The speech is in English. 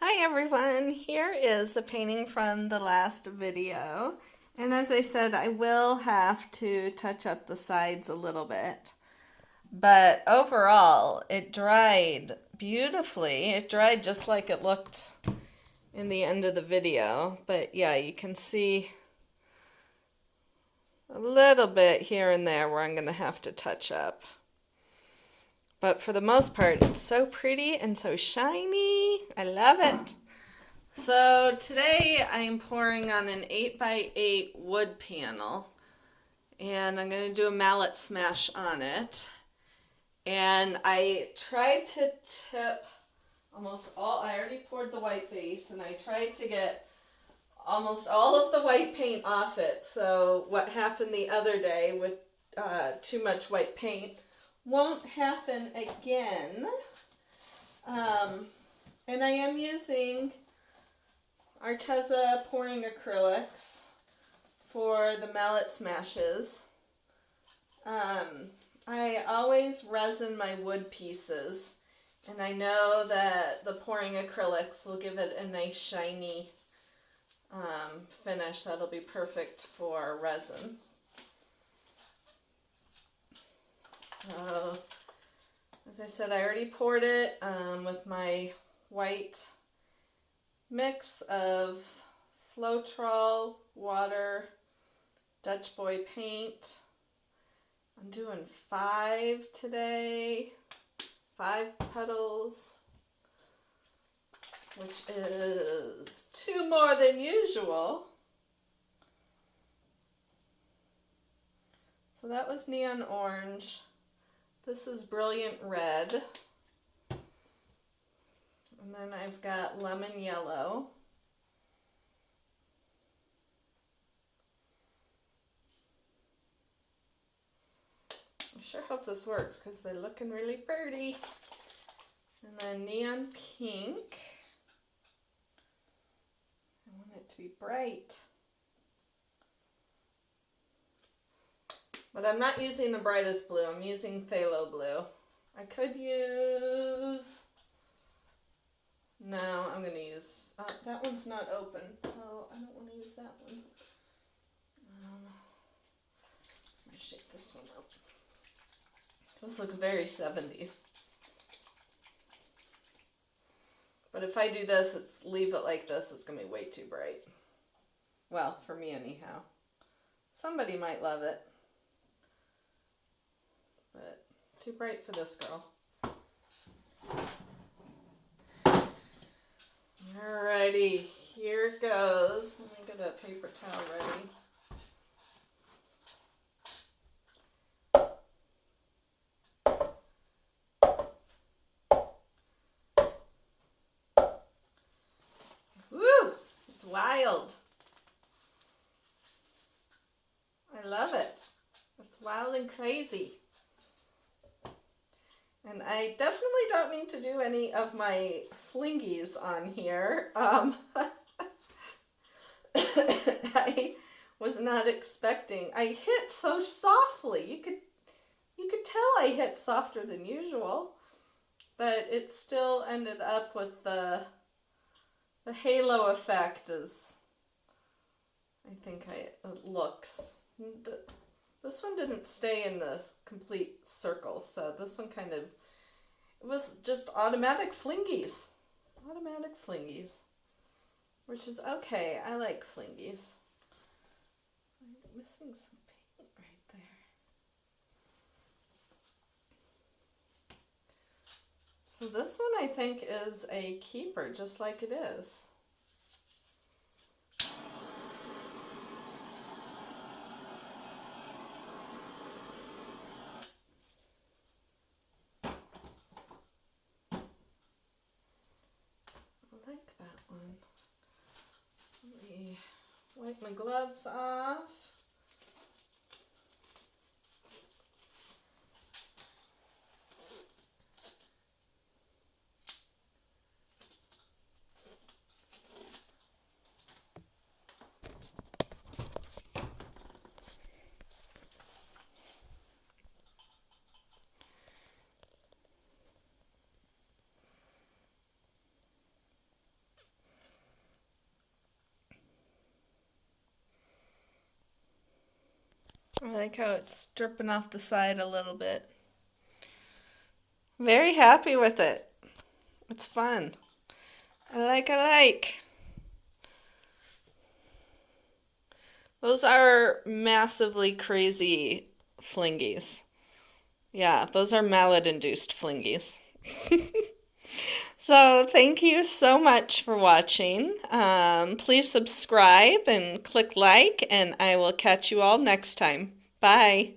Hi everyone, here is the painting from the last video. And as I said, I will have to touch up the sides a little bit. But overall, it dried beautifully. It dried just like it looked in the end of the video. But yeah, you can see a little bit here and there where I'm going to have to touch up. But for the most part, it's so pretty and so shiny. I love it. So today I'm pouring on an 8x8 wood panel, and I'm going to do a mallet smash on it. And I tried to tip almost all, I already poured the white base, and I tried to get almost all of the white paint off it. So what happened the other day with too much white paint won't happen again. And I am using ARTEZA pouring acrylics for the mallet smashes. I always resin my wood pieces, and I know that the pouring acrylics will give it a nice shiny finish that'll be perfect for resin. So, as I said, I already poured it with my white mix of Floetrol, water, Dutch Boy paint. I'm doing 5 today, 5 petals, which is 2 more than usual. So that was neon orange. This is brilliant red. And then I've got lemon yellow. I sure hope this works because they're looking really pretty. And then neon pink. I want it to be bright. But I'm not using the brightest blue. I'm using phthalo blue. I could use... No, I'm going to use... that one's not open, so I don't want to use that one. I'm going to shake this one up. This looks very 70s. But if I do this, leave it like this, it's going to be way too bright. Well, for me anyhow. Somebody might love it. But too bright for this girl. Alrighty, here it goes. Let me get a paper towel ready. Woo! It's wild. I love it. It's wild and crazy. And I definitely don't need to do any of my flingies on here. I was not expecting. I hit so softly. You could tell I hit softer than usual, but it still ended up with the halo effect as I think it looks. This one didn't stay in the complete circle, so this one kind of, it was just automatic flingies. Automatic flingies. Which is okay. I like flingies. I'm missing some paint right there. So this one I think is a keeper, just like it is. I like that one. Let me wipe my gloves off. I like how it's dripping off the side a little bit. Very happy with it. It's fun. I like. Those are massively crazy flingies. Yeah, those are mallet-induced flingies. So thank you so much for watching. Please subscribe and click like, and I will catch you all next time. Bye.